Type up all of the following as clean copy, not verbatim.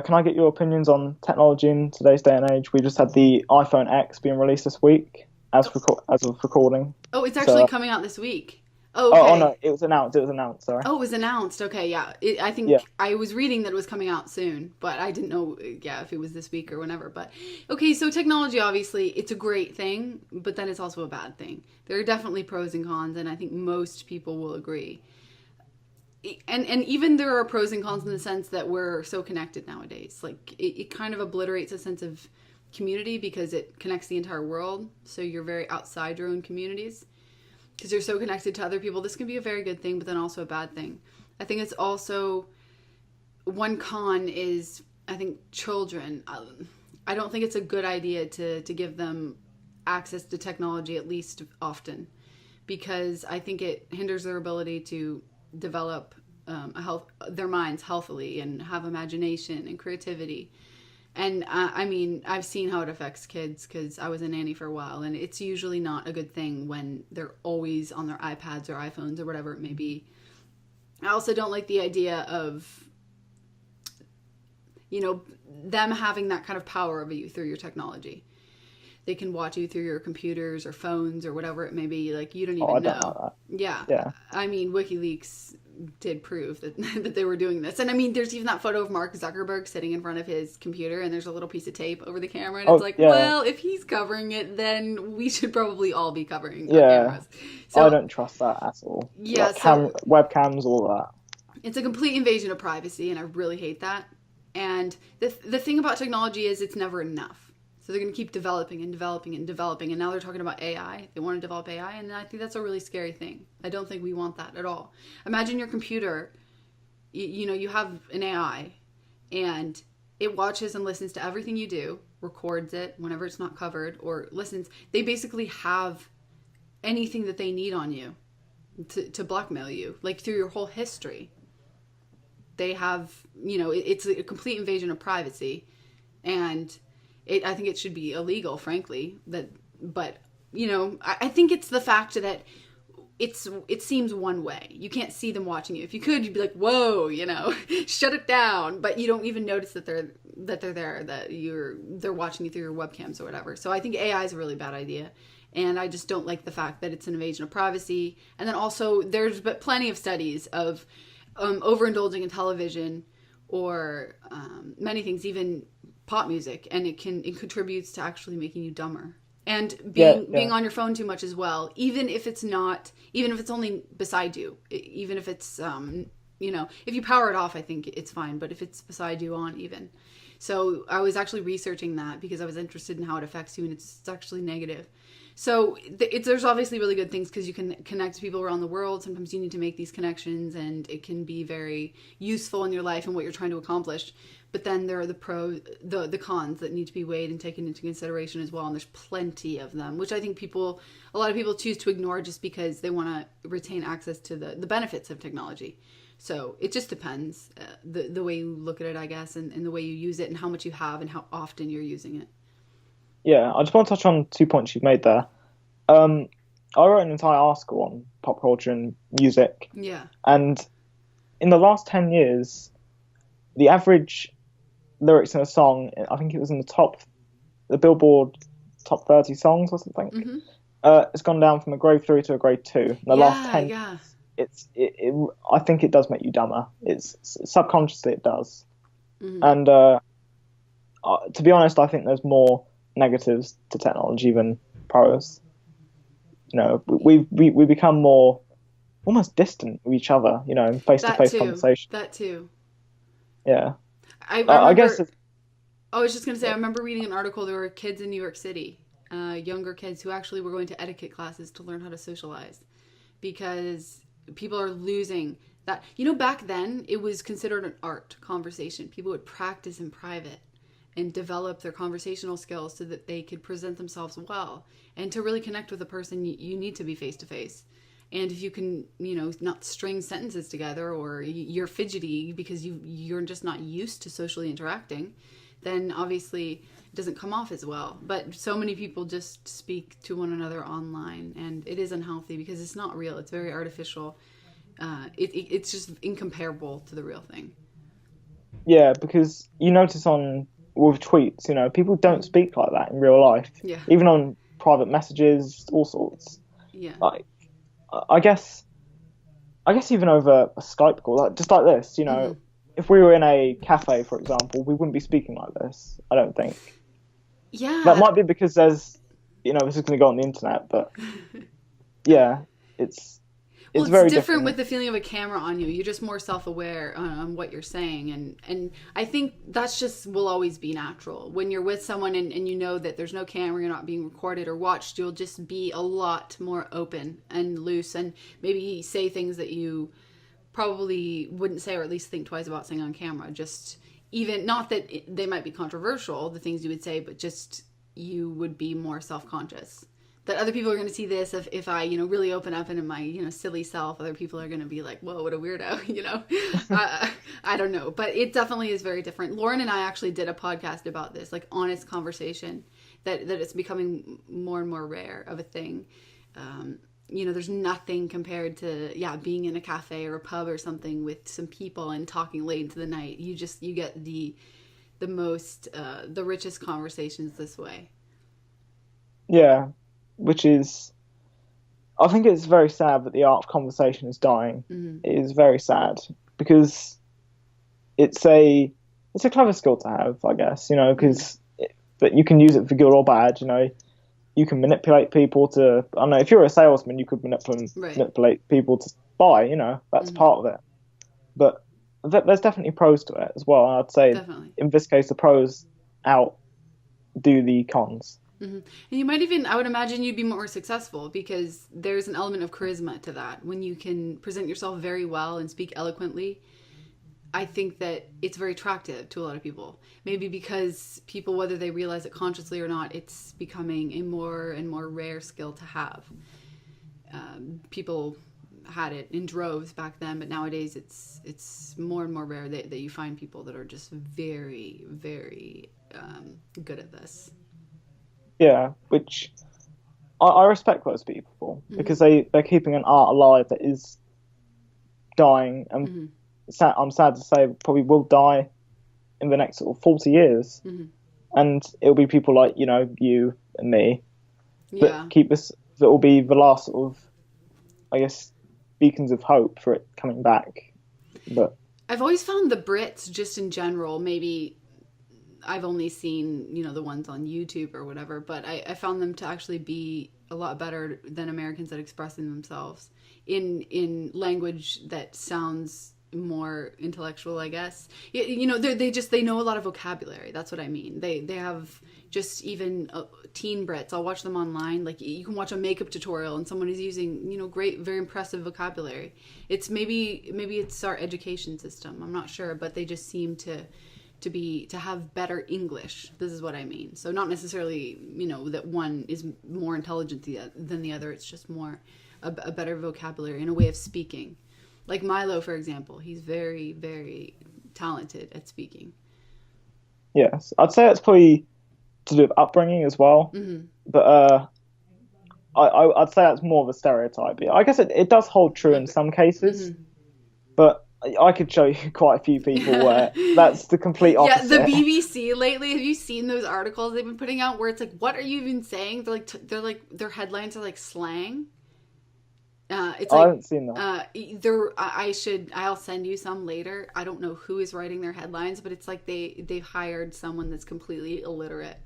Can I get your opinions on technology in today's day and age? We just had the iPhone X being released this week as of recording. Oh, it's So, actually coming out this week. Oh, oh no, okay. it was announced. It was announced. Sorry. Oh, it was announced. Okay, yeah. I Yeah. think I was reading that it was coming out soon, but I didn't know, yeah, if it was this week or whenever. But okay, so technology, obviously, it's a great thing, but then it's also a bad thing. There are definitely pros and cons, and I think most people will agree. And even there are pros and cons in the sense that we're so connected nowadays. Like it kind of obliterates a sense of community because it connects the entire world. So you're very outside your own communities because you're so connected to other people. This can be a very good thing, but then also a bad thing. I think it's also one con is I think children. I don't think it's a good idea to give them access to technology at least often because I think it hinders their ability to develop their minds healthily and have imagination and creativity. And I mean, I've seen how it affects kids because I was a nanny for a while, and it's usually not a good thing when they're always on their iPads or iPhones or whatever it may be. I also don't like the idea of, them having that kind of power over you through your technology. They can watch you through your computers or phones or whatever it may be. Like, you don't Oh, I even don't know. like that. Yeah. Yeah. I mean, WikiLeaks did prove that, that they were doing this. And I mean, there's even that photo of Mark Zuckerberg sitting in front of his computer and there's a little piece of tape over the camera. And it's Oh, like, yeah. well, if he's covering it, then we should probably all be covering our Yeah. cameras. I So, don't trust that at all. yeah, Like so webcams, all that. it's a complete invasion of privacy, and I really hate that. And the thing about technology is it's never enough. So they're going to keep developing and developing and developing. And now they're talking about AI. They want to develop AI. And I think that's a really scary thing. I don't think we want that at all. Imagine your computer, you have an AI and it watches and listens to everything you do, records it whenever it's not covered, or listens. They basically have anything that they need on you to blackmail you, like through your whole history. They have, it's a complete invasion of privacy. And I think it should be illegal, frankly. But I think it's the fact that it seems one way. You can't see them watching you. If you could, you'd be like, whoa, shut it down. But you don't even notice that they're there, that they're watching you through your webcams or whatever. So I think AI is a really bad idea. And I just don't like the fact that it's an invasion of privacy. And then also, there's plenty of studies of overindulging in television or many things, even pop music, and it contributes to actually making you dumber and being on your phone too much as well, even if it's only beside you, even if it's if you power it off, I think it's fine, but if it's beside you on even. So I was actually researching that because I was interested in how it affects you, and it's actually negative. So there's obviously really good things because you can connect people around the world. Sometimes you need to make these connections, and it can be very useful in your life and what you're trying to accomplish. But then there are the cons that need to be weighed and taken into consideration as well. And there's plenty of them, which I think a lot of people choose to ignore just because they want to retain access to the benefits of technology. So it just depends the way you look at it, I guess, and the way you use it and how much you have and how often you're using it. Yeah, I just want to touch on 2 points you've made there. Um, I wrote an entire article on pop culture and music, Yeah. and in the last 10 years, the average lyrics in a song, I think it was in the Billboard top 30 songs or something. Mm-hmm. It's gone down from a grade 3 to a grade 2. In the last 10 Yeah. I think it does make you dumber. It's subconsciously it does. Mm-hmm. And to be honest, I think there's more negatives to technology than pros. We become more almost distant with each other. In face-to-face conversation. That too. Yeah. I remember, I guess. I was just going to say, I remember reading an article. There were kids in New York City, younger kids who actually were going to etiquette classes to learn how to socialize because people are losing that. Back then, it was considered an art conversation. People would practice in private and develop their conversational skills so that they could present themselves well. And to really connect with a person, you need to be face-to-face. And if you can, not string sentences together, or you're fidgety because you're just not used to socially interacting, then obviously it doesn't come off as well. But so many people just speak to one another online, and it is unhealthy because it's not real. It's very artificial. It's just incomparable to the real thing. Yeah, because you notice with tweets, people don't speak like that in real life. Yeah. Even on private messages, all sorts. Yeah. Like, I guess even over a Skype call, just like this, if we were in a cafe, for example, we wouldn't be speaking like this. I don't think. Yeah. That might be because this is going to go on the internet, but yeah, it's Well, it's very different with the feeling of a camera on you. You're just more self-aware on what you're saying, and I think that's just will always be natural. When you're with someone and you know that there's no camera, you're not being recorded or watched, you'll just be a lot more open and loose, and maybe say things that you probably wouldn't say, or at least think twice about saying on camera. Just even not that they might be controversial, the things you would say, but just you would be more self-conscious. That other people are going to see this if I, really open up into my, silly self. Other people are going to be like, whoa, what a weirdo, I don't know. But it definitely is very different. Lauren and I actually did a podcast about this, like honest conversation, that it's becoming more and more rare of a thing. There's nothing compared to, being in a cafe or a pub or something with some people and talking late into the night. You get the most, the richest conversations this way. Yeah. Which is, I think it's very sad that the art of conversation is dying. Mm-hmm. It is very sad because it's a clever skill to have, I guess, because but you can use it for good or bad. You can manipulate people to, I don't know, if you're a salesman, you could manipulate people to buy. That's part of it. But there's definitely pros to it as well. I'd say in this case, the pros outdo the cons. Mm-hmm. And you might I would imagine you'd be more successful because there's an element of charisma to that. When you can present yourself very well and speak eloquently, I think that it's very attractive to a lot of people. Maybe because people, whether they realize it consciously or not, it's becoming a more and more rare skill to have. People had it in droves back then, but nowadays it's more and more rare that you find people that are just very, very good at this. Yeah, which I respect those people because they're keeping an art alive that is dying, and I'm sad to say probably will die in the next sort of 40 years, and it'll be people like you and me that keep this. That will be the last sort of, I guess, beacons of hope for it coming back. But I've always found the Brits, just in general, maybe. I've only seen, the ones on YouTube or whatever, but I found them to actually be a lot better than Americans at expressing themselves in language that sounds more intellectual, I guess. They know a lot of vocabulary. That's what I mean. They have just even teen Brits. I'll watch them online. Like you can watch a makeup tutorial and someone is using, great, very impressive vocabulary. It's maybe it's our education system. I'm not sure, but they just seem to have better English. This is what I mean. So not necessarily, that one is more intelligent than the other. It's just more a better vocabulary and a way of speaking. Like Milo, for example, he's very, very talented at speaking. Yes, I'd say it's probably to do with upbringing as well. Mm-hmm. But I'd say that's more of a stereotype. I guess it does hold true in some cases, but I could show you quite a few people where that's the complete opposite. Yeah, the BBC lately. Have you seen those articles they've been putting out where it's like, what are you even saying? They're like their headlines are like slang. It's like, I haven't seen that. I'll send you some later. I don't know who is writing their headlines, but it's like they've hired someone that's completely illiterate.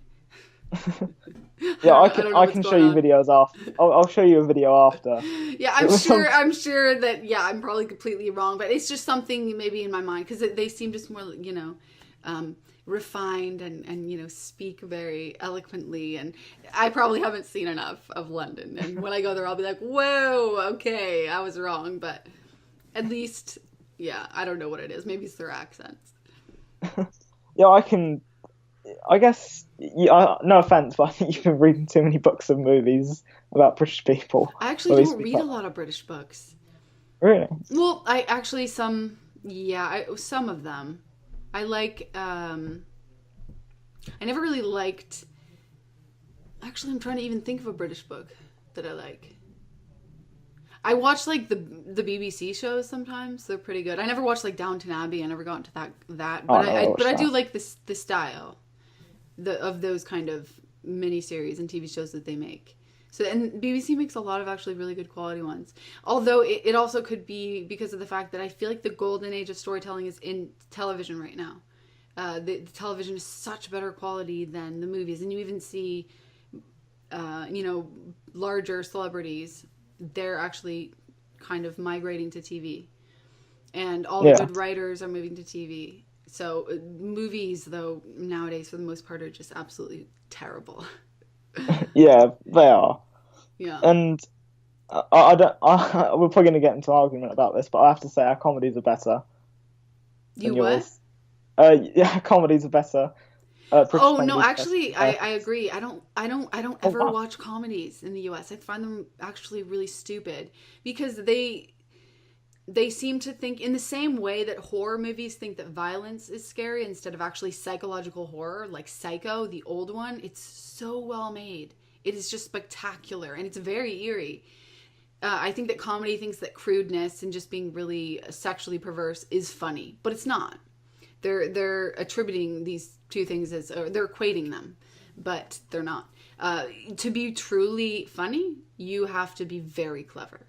Yeah, I can show you videos after. I'll show you a video after. Yeah, I'm sure that I'm probably completely wrong, but it's just something maybe in my mind because they seem just more refined and speak very eloquently, and I probably haven't seen enough of London, and when I go there I'll be like, whoa, okay, I was wrong, but at least I don't know what it is. Maybe it's their accents. I guess, no offense, but I think you've been reading too many books and movies about British people. I actually don't read a lot of British books. Really? Well, I actually some of them. I like. I never really liked. Actually, I'm trying to even think of a British book that I like. I watch like the BBC shows sometimes. They're pretty good. I never watched like Downton Abbey. I never got into that. But I do like the style of those kind of miniseries and TV shows that they make. So, and BBC makes a lot of actually really good quality ones. Although it also could be because of the fact that I feel like the golden age of storytelling is in television right now. The television is such better quality than the movies. And you even see, larger celebrities, they're actually kind of migrating to TV. And all the good writers are moving to TV. So movies, though, nowadays, for the most part, are just absolutely terrible. Yeah, they are. Yeah. And we're probably going to get into an argument about this, but I have to say our comedies are better. You what? Yeah, comedies are better. No, actually, I agree. I don't ever watch comedies in the US. I find them actually really stupid because they seem to think in the same way that horror movies think that violence is scary instead of actually psychological horror, like Psycho, the old one. It's so well made. It is just spectacular, and it's very eerie. I think that comedy thinks that crudeness and just being really sexually perverse is funny, but it's not. They're attributing these two things or they're equating them, but they're not. To be truly funny, you have to be very clever.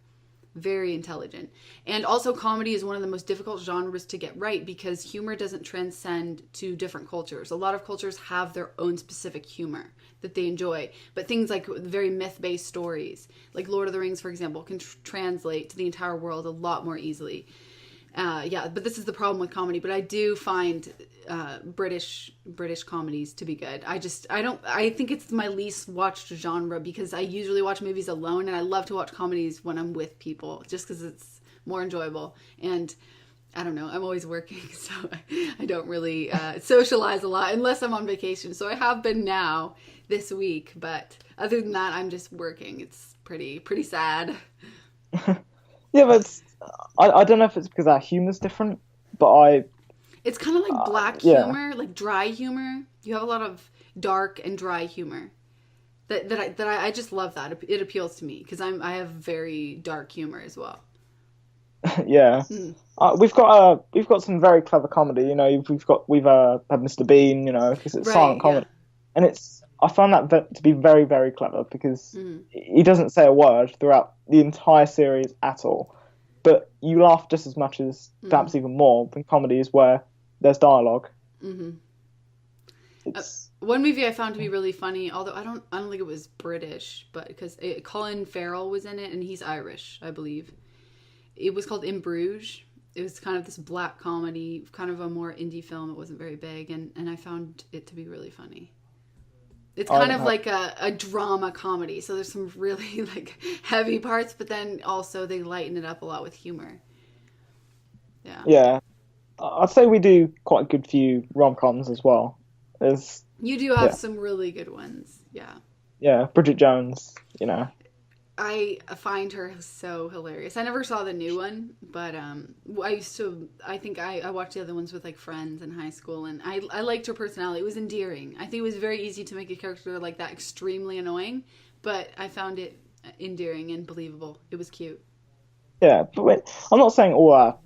Very intelligent. And also comedy is one of the most difficult genres to get right because humor doesn't transcend to different cultures. A lot of cultures have their own specific humor that they enjoy. But things like very myth-based stories, like Lord of the Rings, for example, can translate to the entire world a lot more easily. But this is the problem with comedy. But I do find British comedies to be good. I think it's my least watched genre because I usually watch movies alone, and I love to watch comedies when I'm with people just because it's more enjoyable. And I don't know, I'm always working, so I don't really socialize a lot unless I'm on vacation. So I have been now this week, but other than that, I'm just working. It's pretty sad. Yeah, but I don't know if it's because our humor's different, but it's kind of like black humor, like dry humor. You have a lot of dark and dry humor. That I just love that. It appeals to me because I have very dark humor as well. Yeah, we've got some very clever comedy. You know, we've had Mr. Bean. You know, because it's silent comedy, and I find that to be very, very clever because he doesn't say a word throughout the entire series at all. But you laugh just as much as, perhaps even more, than comedies where there's dialogue. Mm-hmm. One movie I found to be really funny, although I don't think it was British, but because Colin Farrell was in it, and he's Irish, I believe. It was called In Bruges. It was kind of this black comedy, kind of a more indie film. It wasn't very big, and I found it to be really funny. It's kind of like a drama comedy. So there's some really like heavy parts, but then also they lighten it up a lot with humor. Yeah. Yeah. I'd say we do quite a good few rom-coms as well. You do have some really good ones. Yeah. Yeah. Bridget Jones, you know. I find her so hilarious. I never saw the new one, but I think I watched the other ones with like friends in high school, and I liked her personality. It was endearing. I think it was very easy to make a character like that extremely annoying, but I found it endearing and believable. It was cute. Yeah, but I'm not saying all our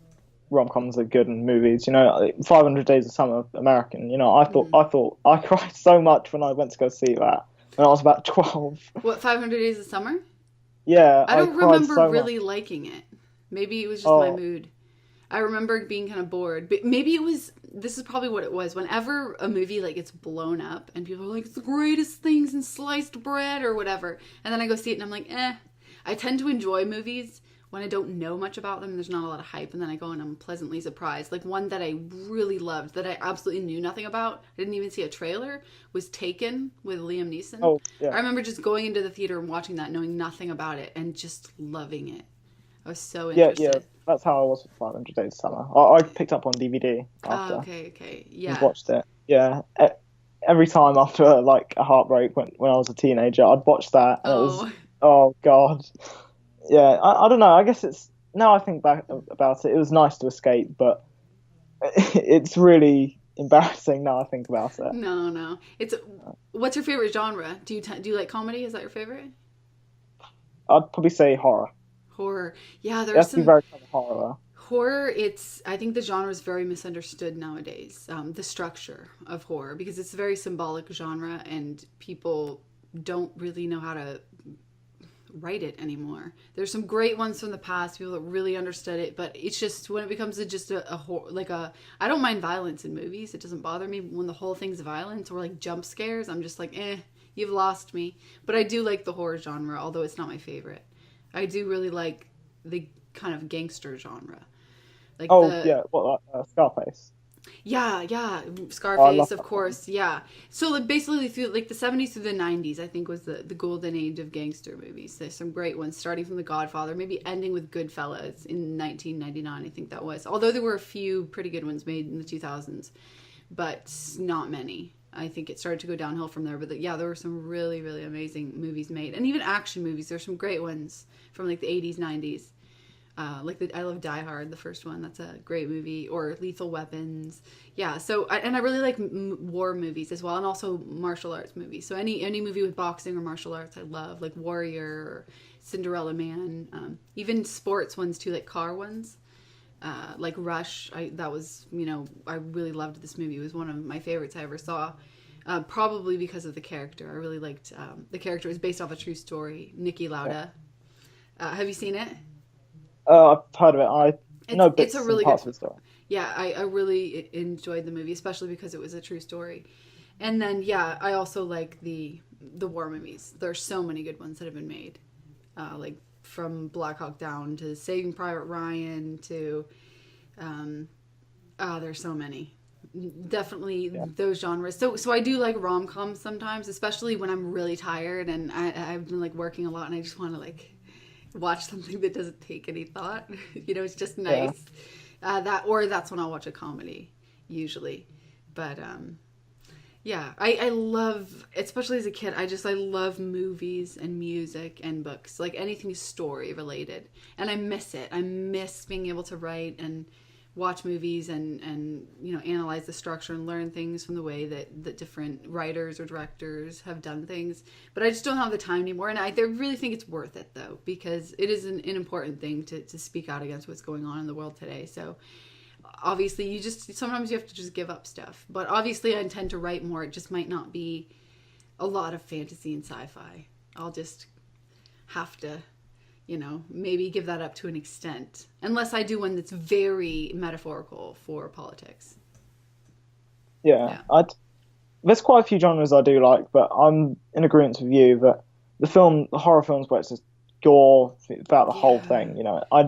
rom-coms are good in movies. You know, 500 Days of Summer, American. You know, I thought I cried so much when I went to go see that when I was about 12. What, 500 Days of Summer? Yeah, I don't remember really liking it. Maybe it was just my mood. I remember being kind of bored. But maybe this is probably what it was. Whenever a movie like gets blown up and people are like, it's the greatest thing since sliced bread or whatever. And then I go see it and I'm like, eh. I tend to enjoy movies when I don't know much about them and there's not a lot of hype. And then I go and I'm pleasantly surprised. Like one that I really loved that I absolutely knew nothing about. I didn't even see a trailer. Was Taken with Liam Neeson. Oh, yeah. I remember just going into the theater and watching that, knowing nothing about it and just loving it. I was so interested. Yeah. That's how I was with 500 Days of Summer. I picked up on DVD after. Okay. Yeah. And watched it. Yeah. Every time after like a heartbreak when I was a teenager, I'd watch that. And it was, oh God. Yeah. I don't know. I guess it's, now I think back about it, it was nice to escape, but it's really embarrassing now I think about it. No. What's your favorite genre? Do you like comedy? Is that your favorite? I'd probably say horror. Horror. Yeah, It there's has to be some very clever horror. horror. I think the genre is very misunderstood nowadays. The structure of horror, because it's a very symbolic genre and people don't really know how to write it anymore. There's some great ones from the past, people that really understood it, but it's just when it becomes I don't mind violence in movies. It doesn't bother me when the whole thing's violence or like jump scares. I'm just like, you've lost me. But I do like the horror genre, although it's not my favorite. I do really like the kind of gangster genre. Like Scarface. Yeah, Oh, I Scarface, love of that course, yeah. So like basically through like the 70s through the 90s, I think was the golden age of gangster movies. There's some great ones, starting from The Godfather, maybe ending with Goodfellas in 1999, I think that was. Although there were a few pretty good ones made in the 2000s, but not many. I think it started to go downhill from there. But there were some really, really amazing movies made. And even action movies, there's some great ones from like the 80s, 90s. I love Die Hard, the first one. That's a great movie. Or Lethal Weapons. Yeah, so, and I really like war movies as well, and also martial arts movies. So any movie with boxing or martial arts I love, like Warrior or Cinderella Man. Even sports ones too, like car ones. Like Rush. I really loved this movie. It was one of my favorites I ever saw. Probably because of the character. I really liked, the character was based off a true story. Niki Lauda. Have you seen it? I've heard of it. I know bits It's a and really parts good. of the story. Yeah, I really enjoyed the movie, especially because it was a true story. And then I also like the war movies. There's so many good ones that have been made, like from Black Hawk Down to Saving Private Ryan to, there's so many. Definitely those genres. So I do like rom-coms sometimes, especially when I'm really tired and I've been like working a lot and I just want to like watch something that doesn't take any thought. It's just nice. That's when I'll watch a comedy usually. But I love, especially as a kid, I love movies and music and books, like anything story related. And I miss it. I miss being able to write and watch movies and analyze the structure and learn things from the way that different writers or directors have done things. But I just don't have the time anymore. And I really think it's worth it, though, because it is an important thing to speak out against what's going on in the world today. So obviously sometimes you have to just give up stuff. But obviously I intend to write more. It just might not be a lot of fantasy and sci-fi. I'll just have to maybe give that up to an extent. Unless I do one that's very metaphorical for politics. Yeah. There's quite a few genres I do like, but I'm in agreement with you that the horror films where it's just gore throughout the whole thing, I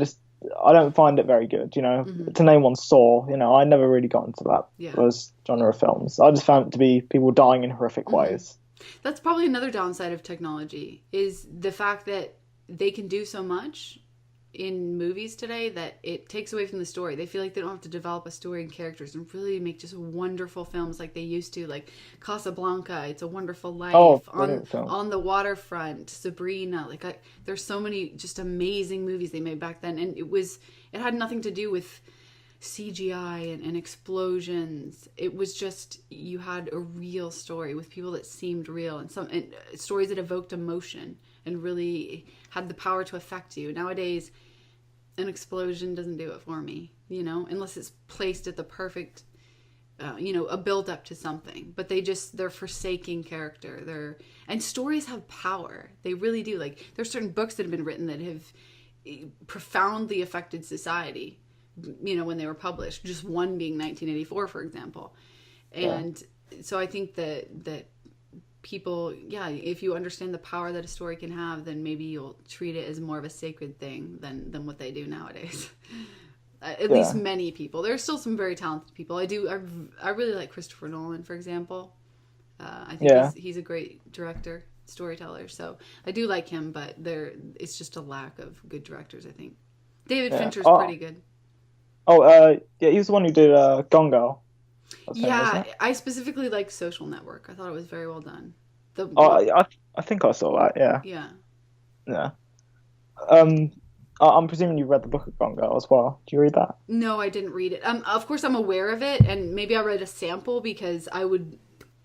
don't find it very good, Mm-hmm. To name one, Saw, I never really got into those genre of films. I just found it to be people dying in horrific ways. That's probably another downside of technology, is the fact that they can do so much in movies today that it takes away from the story. They feel like they don't have to develop a story and characters and really make just wonderful films like they used to, like Casablanca, It's a Wonderful Life, on the Waterfront, Sabrina. There's so many just amazing movies they made back then, and it had nothing to do with CGI and explosions. It was just, you had a real story with people that seemed real and stories that evoked emotion and really had the power to affect you. Nowadays, an explosion doesn't do it for me, unless it's placed at the perfect, a build up to something. But they're forsaking character. And stories have power. They really do. Like, there's certain books that have been written that have profoundly affected society, when they were published. Just one being 1984, for example. And so I think that people, if you understand the power that a story can have, then maybe you'll treat it as more of a sacred thing than what they do nowadays. At least many people. There are still some very talented people. I really like Christopher Nolan, for example. I think he's a great director, storyteller. So I do like him, but it's just a lack of good directors, I think. David Fincher's pretty good. He was the one who did Gone Girl. I specifically like Social Network. I thought it was very well done. I think I saw that. Yeah. I'm presuming you read the book of Gone Girl as well. Do you read that? No, I didn't read it. Of course, I'm aware of it, and maybe I read a sample because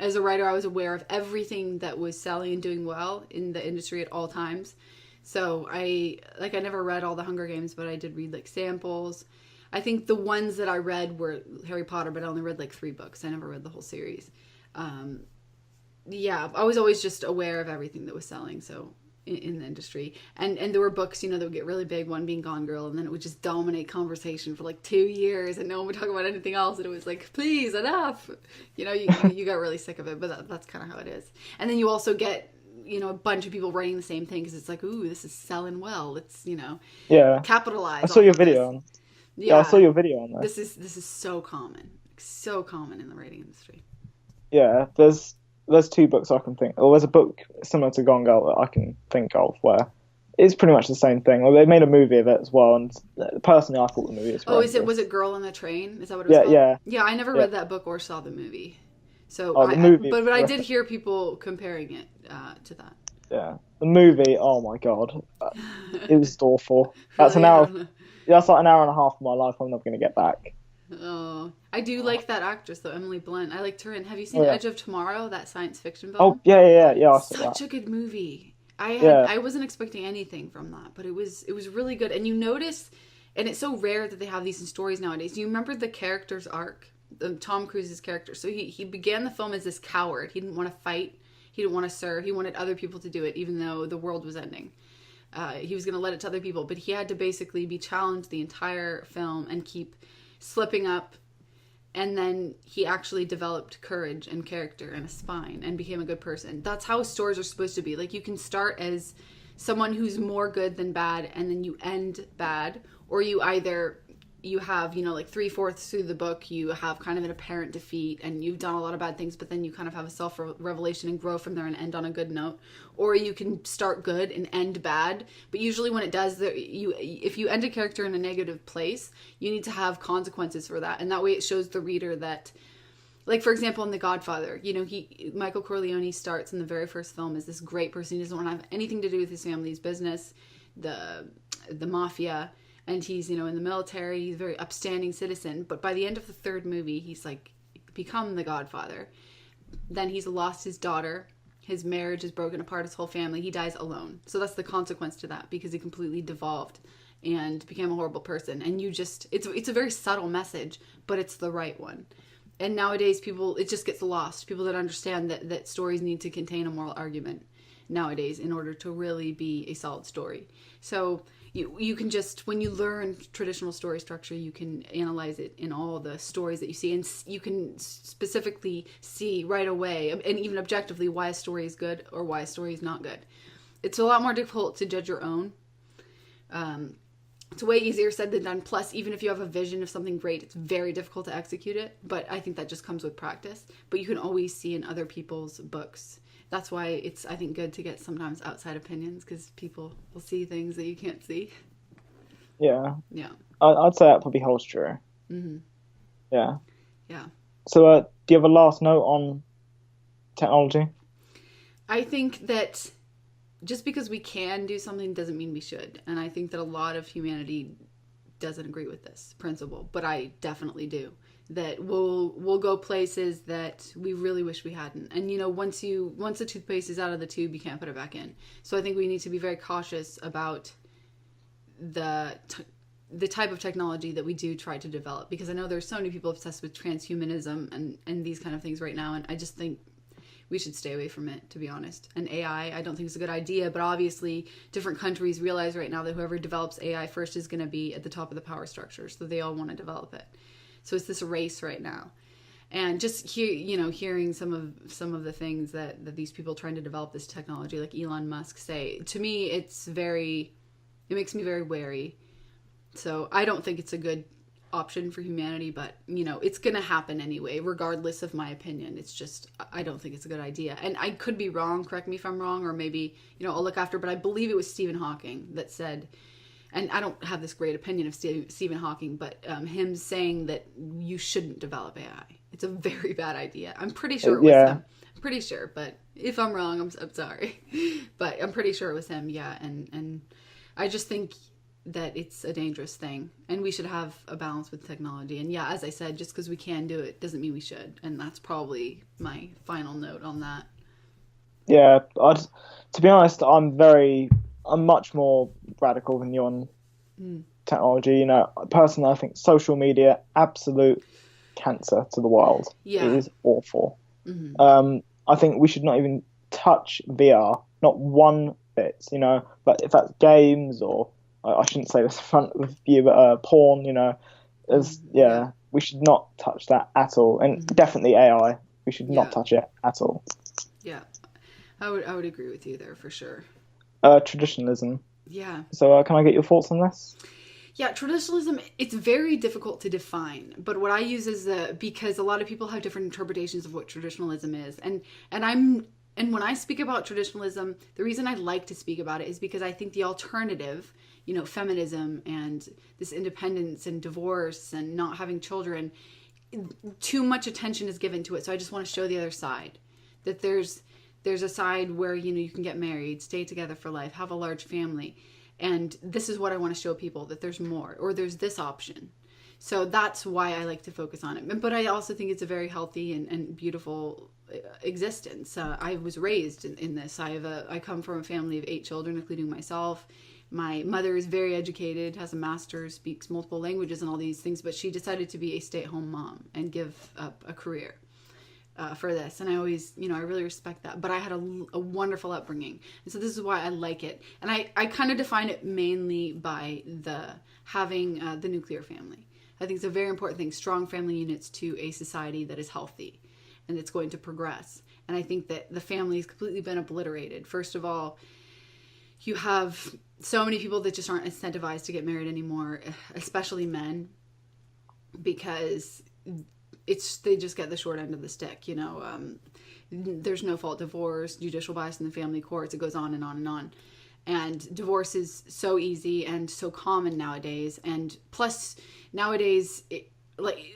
as a writer, I was aware of everything that was selling and doing well in the industry at all times. So I never read all the Hunger Games, but I did read like samples. I think the ones that I read were Harry Potter, but I only read like 3 books. I never read the whole series. Yeah, I was always just aware of everything that was selling. So in the industry, and there were books, that would get really big, one being Gone Girl, and then it would just dominate conversation for like 2 years, and no one would talk about anything else, and it was like, please, enough. You got really sick of it, but that's kind of how it is. And then you also get a bunch of people writing the same thing because it's like, ooh, this is selling well. It's capitalize. I saw your video on. Yeah, I saw your video on that. This is so common in the writing industry. Yeah, there's 2 books I can think. Or there's a book similar to Gone Girl that I can think of where it's pretty much the same thing. Well, they made a movie of it as well, and personally, I thought the movie was. Oh, was it Girl on the Train? Is that what it was called? Yeah. Yeah, I never read that book or saw the movie. So, the movie, but I did hear people comparing it to that. Yeah, the movie. Oh my god, it was awful. That's Really? an hour. That's like an hour and a half of my life I'm never going to get back. Oh, I do like that actress though, Emily Blunt. I liked her in. Have you seen Edge of Tomorrow? That science fiction film. Oh yeah. I saw Such a good movie. I wasn't expecting anything from that, but it was really good. And you notice, and it's so rare that they have these in stories nowadays. You remember the character's arc, Tom Cruise's character. So he began the film as this coward. He didn't want to fight. He didn't want to serve. He wanted other people to do it, even though the world was ending. He was going to let it to other people, but he had to basically be challenged the entire film and keep slipping up. And then he actually developed courage and character and a spine and became a good person. That's how stories are supposed to be. Like, you can start as someone who's more good than bad, and then you end bad, or you have, like 3/4 through the book, you have kind of an apparent defeat and you've done a lot of bad things, but then you kind of have a self-revelation and grow from there and end on a good note. Or you can start good and end bad. But usually when it does, if you end a character in a negative place, you need to have consequences for that. And that way it shows the reader that, like, for example, in The Godfather, Michael Corleone starts in the very first film as this great person. He doesn't want to have anything to do with his family's business, the mafia. And he's, in the military, he's a very upstanding citizen. But by the end of the 3rd movie, he's like become the Godfather. Then he's lost his daughter. His marriage is broken apart, his whole family. He dies alone. So that's the consequence to that, because he completely devolved and became a horrible person. And it's a very subtle message, but it's the right one. And nowadays it just gets lost. People don't understand that stories need to contain a moral argument nowadays in order to really be a solid story. So you can just, when you learn traditional story structure, you can analyze it in all the stories that you see, and you can specifically see right away, and even objectively, why a story is good or why a story is not good. It's a lot more difficult to judge your own. It's way easier said than done. Plus, even if you have a vision of something great, it's very difficult to execute it. But I think that just comes with practice. But you can always see in other people's books. That's why it's, I think, good to get sometimes outside opinions, because people will see things that you can't see. Yeah. Yeah. I'd say that probably holds true. Mm-hmm. Yeah. Yeah. So, do you have a last note on technology? I think that just because we can do something doesn't mean we should. And I think that a lot of humanity doesn't agree with this principle, but I definitely do. That we'll go places that we really wish we hadn't. And once the toothpaste is out of the tube, you can't put it back in. So I think we need to be very cautious about the type of technology that we do try to develop, because I know there's so many people obsessed with transhumanism and these kind of things right now, and I just think we should stay away from it, to be honest. And AI, I don't think it's a good idea, but obviously different countries realize right now that whoever develops AI first is going to be at the top of the power structure, so they all want to develop it. So it's this race right now. And just hearing some of the things that these people trying to develop this technology, like Elon Musk, say, to me, it makes me very wary. So I don't think it's a good option for humanity, but it's going to happen anyway, regardless of my opinion. It's just, I don't think it's a good idea. And I could be wrong, correct me if I'm wrong, or maybe, I'll look after, but I believe it was Stephen Hawking that said, and I don't have this great opinion of Stephen Hawking, but him saying that you shouldn't develop AI. It's a very bad idea. I'm pretty sure it was him. I'm pretty sure, but if I'm wrong, I'm sorry. But I'm pretty sure it was him, yeah. And I just think that it's a dangerous thing, and we should have a balance with technology. And yeah, as I said, just because we can do it doesn't mean we should. And that's probably my final note on that. Yeah, to be honest, I'm I'm much more radical than you on technology. You know, personally, I think social media, absolute cancer to the world. Yeah. It is awful. I think we should not even touch VR, not one bit, you know, but if that's games or, I shouldn't say this in front of you, but porn, you know, we should not touch that at all. And definitely AI, we should not touch it at all. Yeah, I would agree with you there for sure. Traditionalism. Yeah. So can I get your thoughts on this? Yeah, traditionalism, it's very difficult to define, but what I use is because a lot of people have different interpretations of what traditionalism is. And when I speak about traditionalism, the reason I like to speak about it is because I think the alternative, you know, feminism and this independence and divorce and not having children, too much attention is given to it. So I just want to show the other side, that there's a side where, you know, you can get married, stay together for life, have a large family. And this is what I want to show people, that there's more, or there's this option. So that's why I like to focus on it. But I also think it's a very healthy and beautiful existence. I was raised in this. I come from a family of 8 children, including myself. My mother is very educated, has a master's, speaks multiple languages and all these things, but she decided to be a stay-at-home mom and give up a career for this. And I always, you know, I really respect that. But I had a wonderful upbringing. And so this is why I like it. And I kind of define it mainly by having the nuclear family. I think it's a very important thing, strong family units to a society that is healthy and it's going to progress. And I think that the family has completely been obliterated. First of all, you have so many people that just aren't incentivized to get married anymore, especially men, because they just get the short end of the stick, you know. There's no fault divorce, judicial bias in the family courts, it goes on and on and on. And divorce is so easy and so common nowadays. And plus, nowadays,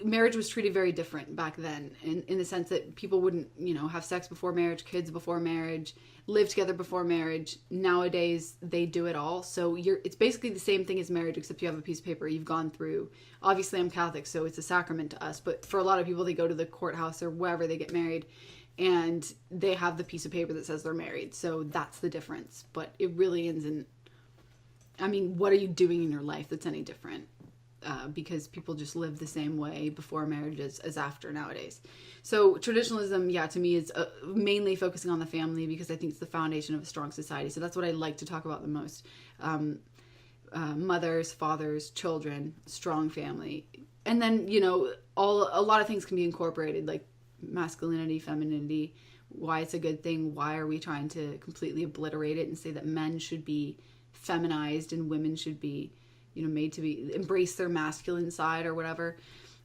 marriage was treated very different back then, in the sense that people wouldn't, you know, have sex before marriage, kids before marriage, live together before marriage. Nowadays, they do it all. So it's basically the same thing as marriage, except you have a piece of paper you've gone through. Obviously, I'm Catholic, so it's a sacrament to us. But for a lot of people, they go to the courthouse or wherever they get married, and they have the piece of paper that says they're married. So that's the difference. But it really isn't. I mean, what are you doing in your life that's any different? Because people just live the same way before marriage as after nowadays. So traditionalism, to me is mainly focusing on the family, because I think it's the foundation of a strong society. So that's what I like to talk about the most. Mothers, fathers, children, strong family. And then, you know, a lot of things can be incorporated, like masculinity, femininity, why it's a good thing. Why are we trying to completely obliterate it and say that men should be feminized and women should be, you know, made to be embrace their masculine side or whatever.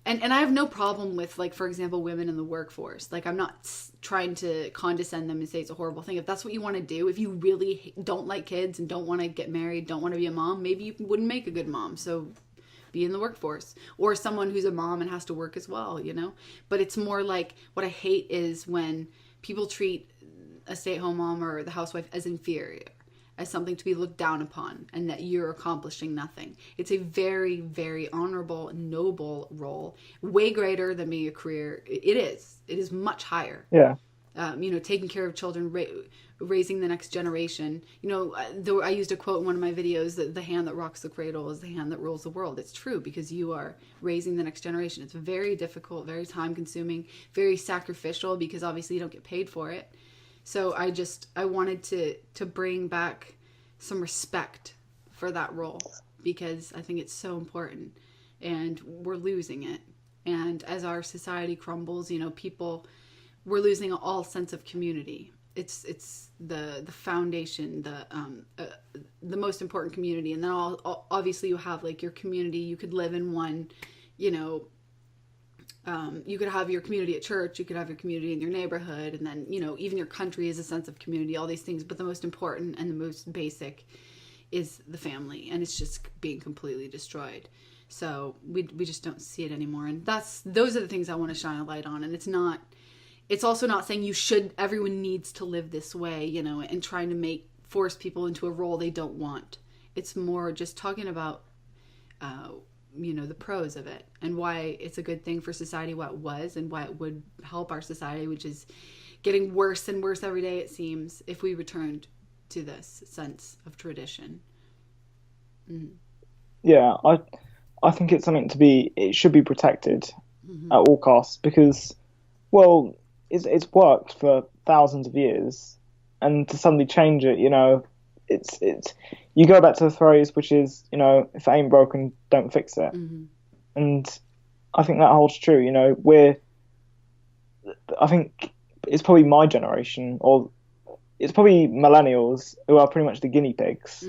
And I have no problem with, like, for example, women in the workforce. Like, I'm not trying to condescend them and say it's a horrible thing. If that's what you want to do, if you really don't like kids and don't want to get married, don't want to be a mom, maybe you wouldn't make a good mom. So be in the workforce, or someone who's a mom and has to work as well, you know. But it's more like, what I hate is when people treat a stay-at-home mom or the housewife as inferior, as something to be looked down upon, and that you're accomplishing nothing. It's a very, very honorable, noble role, way greater than being a career. It is much higher. Yeah. You know, taking care of children, raising the next generation. You know, though I used a quote in one of my videos that the hand that rocks the cradle is the hand that rules the world. It's true, because you are raising the next generation. It's very difficult, very time consuming, very sacrificial, because obviously you don't get paid for it. So I wanted to bring back some respect for that role, because I think it's so important, and we're losing it. And as our society crumbles, you know, we're losing all sense of community. It's the foundation, the most important community. And then obviously you have, like, your community. You could live in one, you know, you could have your community at church, you could have your community in your neighborhood, and then, you know, even your country is a sense of community, all these things. But the most important and the most basic is the family, and it's just being completely destroyed. So we just don't see it anymore. And those are the things I want to shine a light on. And it's also not saying everyone needs to live this way, you know, and trying to force people into a role they don't want. It's more just talking about, you know, the pros of it, and why it's a good thing for society, what it was, and why it would help our society, which is getting worse and worse every day, it seems, if we returned to this sense of tradition. Yeah, I think it's something it should be protected at all costs because, well, it's worked for thousands of years, and to suddenly change it, it's you go back to the phrase which is, if it ain't broken, don't fix it. And I think that holds true. I think it's probably my generation, or it's probably millennials who are pretty much the guinea pigs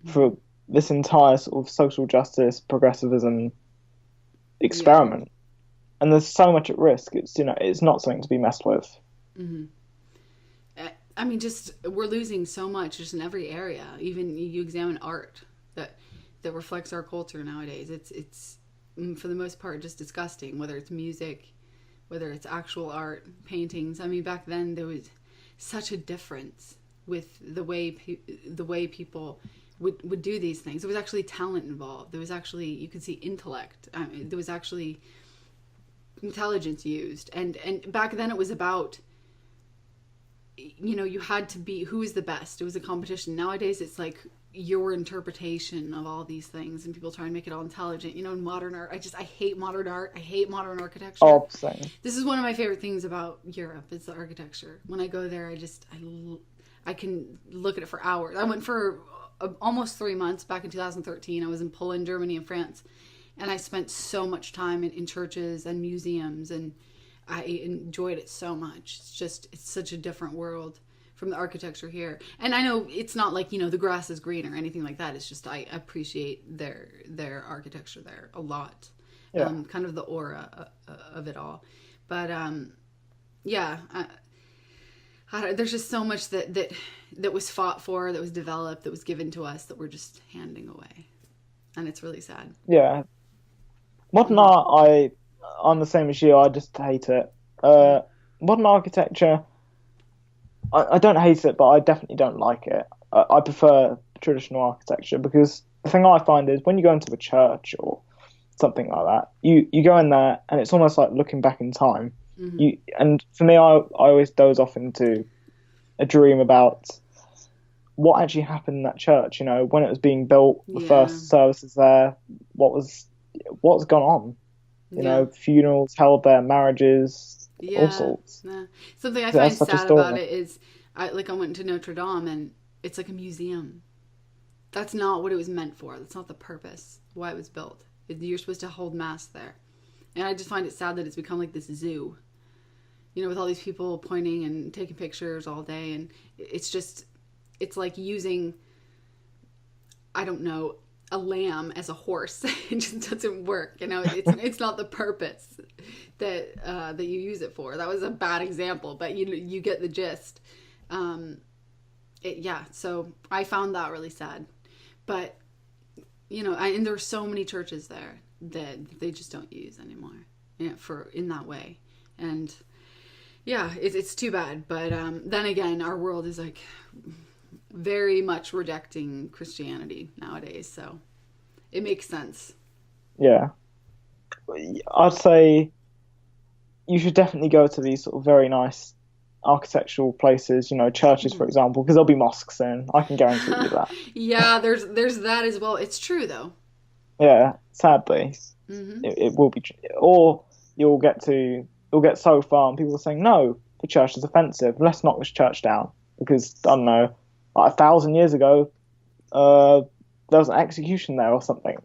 for this entire sort of social justice, progressivism experiment. Yeah. And there's so much at risk. It's not something to be messed with. I mean, we're losing so much just in every area. Even you examine art that reflects our culture nowadays. It's for the most part just disgusting, whether it's music, whether it's actual art, paintings. I mean, back then there was such a difference with the way people would do these things. There was actually talent involved. There was actually, you could see intellect. There was actually intelligence used. And back then it was about, you had to be, who is the best? It was a competition. Nowadays it's like your interpretation of all these things, and people try and make it all intelligent. In modern art, I hate modern art. I hate modern architecture. Oh, same. This is one of my favorite things about Europe. It's the architecture. When I go there, I can look at it for hours. I went for almost 3 months back in 2013. I was in Poland, Germany, and France, and I spent so much time in churches and museums, and I enjoyed it so much. It's such a different world from the architecture here. And I know it's not like, the grass is green or anything like that. It's just I appreciate their architecture there a lot. Yeah. Kind of the aura of it all. But yeah, there's just so much that was fought for, that was developed, that was given to us, that we're just handing away. And it's really sad. Yeah. Modern art, I'm the same as you. I just hate it. Modern architecture, I don't hate it, but I definitely don't like it. I prefer traditional architecture because the thing I find is when you go into a church or something like that, you go in there and it's almost like looking back in time. And for me, I always doze off into a dream about what actually happened in that church. When it was being built, the first services there, what's gone on. Funerals held there, marriages. All sorts. Yeah. Something I find sad about it is, I went to Notre Dame and it's like a museum. That's not what it was meant for. That's not the purpose why it was built. You're supposed to hold mass there, and I just find it sad that it's become like this zoo. With all these people pointing and taking pictures all day, and it's like using, I don't know, a lamb as a horse. It just doesn't work. It's not the purpose that you use it for. That was a bad example, but you get the gist. So I found that really sad. But and there are so many churches there that they just don't use anymore, in that way. And yeah, it's too bad. But then again, our world is like very much rejecting Christianity nowadays, so it makes sense. Yeah, I'd say you should definitely go to these sort of very nice architectural places, churches, for example, because there'll be mosques soon. I can guarantee you that. Yeah, there's that as well. It's true though. Yeah, sadly, it will be. Or you'll get so far, and people are saying, "No, the church is offensive. Let's knock this church down." Because I don't know, like 1,000 years ago, there was an execution there or something.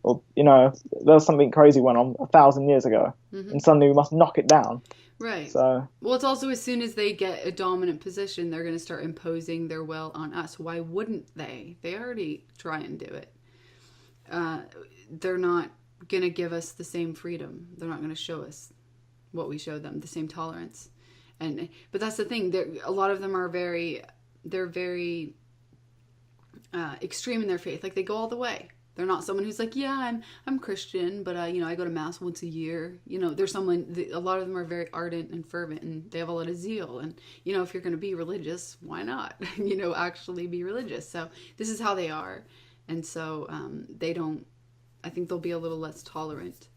Or there was something crazy went on 1,000 years ago, and suddenly we must knock it down. Right. So, well, it's also as soon as they get a dominant position, they're going to start imposing their will on us. Why wouldn't they? They already try and do it. They're not going to give us the same freedom. They're not going to show us what we show them, the same tolerance. But that's the thing. A lot of them are very extreme in their faith. Like they go all the way. They're not someone who's like, yeah, I'm Christian, but I go to mass once a year. There's a lot of them are very ardent and fervent, and they have a lot of zeal. And if you're going to be religious, why not? Actually be religious. So this is how they are, and so they don't. I think they'll be a little less tolerant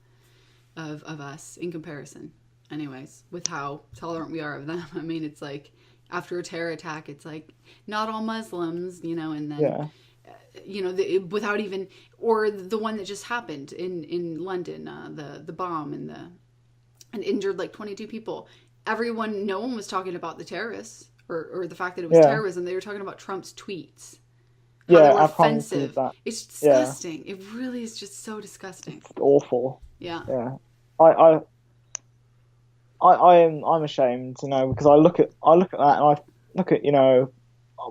of us in comparison, anyways, with how tolerant we are of them. I mean, it's like after a terror attack, it's like, not all Muslims, and then, Yeah. Without even, or the one that just happened in London, the bomb and injured like 22 people. No one was talking about the terrorists or the fact that it was terrorism. They were talking about Trump's tweets. How they were offensive. It's disgusting. It really is just so disgusting. It's awful. Yeah. Yeah. I'm ashamed, because I look at that and I look at,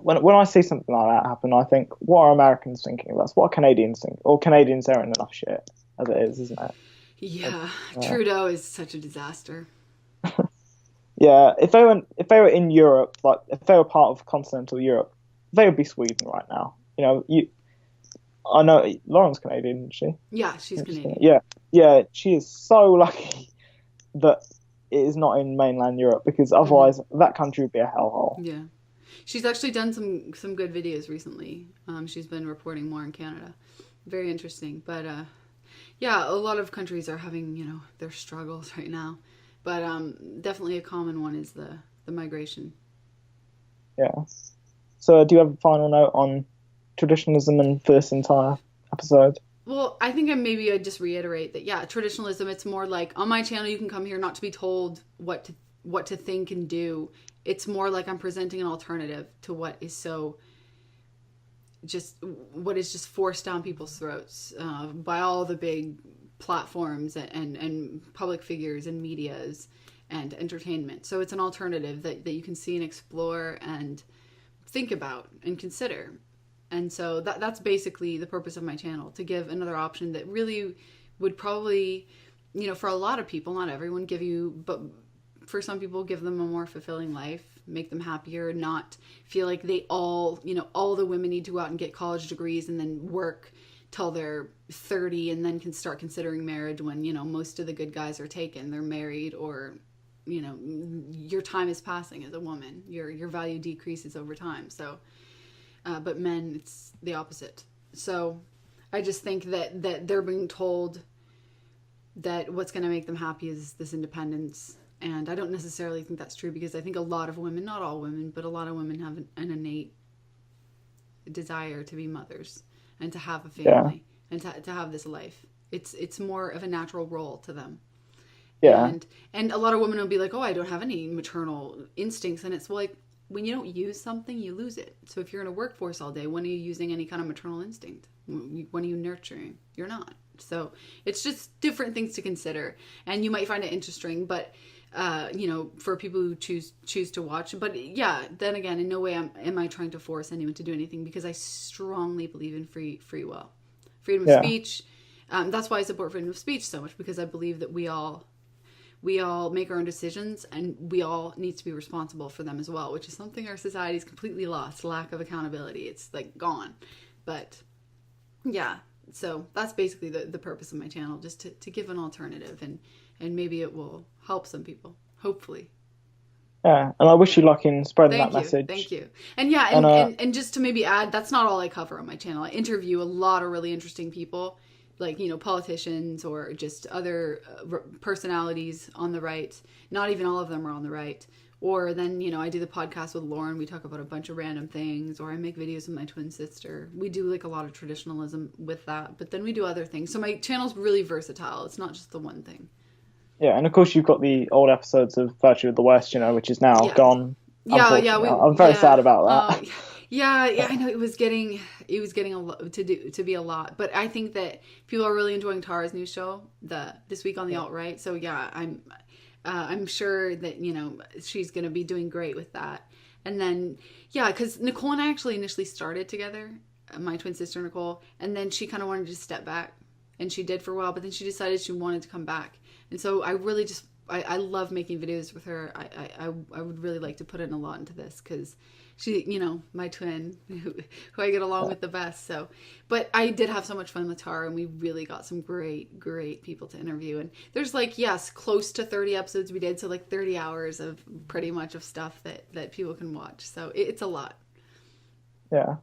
when I see something like that happen, I think, what are Americans thinking of us? What are Canadians thinking? Or Canadians are in enough shit as it is, isn't it? Yeah. Trudeau is such a disaster. Yeah, if they were in Europe, like if they were part of continental Europe, they would be Sweden right now. I know Lauren's Canadian, isn't she? Yeah, she's Canadian. Yeah, she is so lucky that it is not in mainland Europe, because otherwise that country would be a hellhole. Yeah, she's actually done some good videos recently. She's been reporting more in Canada. Very interesting, but yeah, a lot of countries are having their struggles right now. But definitely a common one is the migration. Yeah. So do you have a final note on traditionalism and this entire episode? Well, I think I'd just reiterate that, traditionalism, it's more like, on my channel, you can come here not to be told what to think and do. It's more like I'm presenting an alternative to what is just forced down people's throats by all the big platforms and public figures and medias and entertainment. So it's an alternative that you can see and explore and think about and consider. And so that's basically the purpose of my channel, to give another option that really would probably, for a lot of people, not everyone, but for some people, give them a more fulfilling life, make them happier, not feel like they all the women need to go out and get college degrees and then work till they're 30 and then can start considering marriage when, most of the good guys are taken, they're married, or, your time is passing as a woman, your value decreases over time. So, but men, it's the opposite. So I just think that they're being told that what's going to make them happy is this independence. And I don't necessarily think that's true, because I think a lot of women, not all women, but a lot of women have an innate desire to be mothers and to have a family and to have this life. It's more of a natural role to them. Yeah. And a lot of women will be like, oh, I don't have any maternal instincts. And it's like, when you don't use something, you lose it. So if you're in a workforce all day, when are you using any kind of maternal instinct? When are you nurturing? You're not. So it's just different things to consider. And you might find it interesting, but for people who choose to watch. But yeah, then again, in no way am I trying to force anyone to do anything, because I strongly believe in free will, freedom of speech. That's why I support freedom of speech so much, because I believe that we all make our own decisions, and we all need to be responsible for them as well, which is something our society has completely lost. Lack of accountability. It's like gone. But yeah, so that's basically the purpose of my channel, just to give an alternative, and maybe it will help some people, hopefully. Yeah, and I wish you luck in spreading that message. Thank you. And yeah, and just to maybe add, that's not all I cover on my channel. I interview a lot of really interesting people, like, politicians or just other personalities on the right. Not even all of them are on the right. Or then, I do the podcast with Lauren. We talk about a bunch of random things. Or I make videos with my twin sister. We do like a lot of traditionalism with that. But then we do other things. So my channel's really versatile. It's not just the one thing. Yeah, and of course you've got the old episodes of Virtue of the West, which is now gone. Yeah. I'm very sad about that. Yeah, I know it was getting a lot to be a lot, but I think that people are really enjoying Tara's new show, This Week on the Alt-Right. So yeah, I'm sure that she's gonna be doing great with that. And then because Nicole and I actually initially started together, my twin sister Nicole, and then she kind of wanted to step back, and she did for a while, but then she decided she wanted to come back, and so I really just I love making videos with her. I would really like to put in a lot into this, because she, my twin, who I get along with the best. So, but I did have so much fun with Tara, and we really got some great people to interview. And there's close to 30 episodes we did. So 30 hours of pretty much of stuff that people can watch. So it's a lot. Yeah.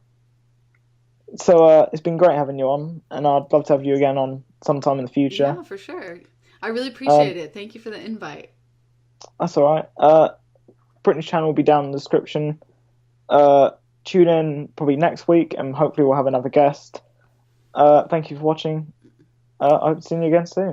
So it's been great having you on, and I'd love to have you again on sometime in the future. Yeah, for sure. I really appreciate it. Thank you for the invite. That's all right. Brittany's channel will be down in the description. Tune in probably next week, and hopefully we'll have another guest. Thank you for watching. I'll see you again soon.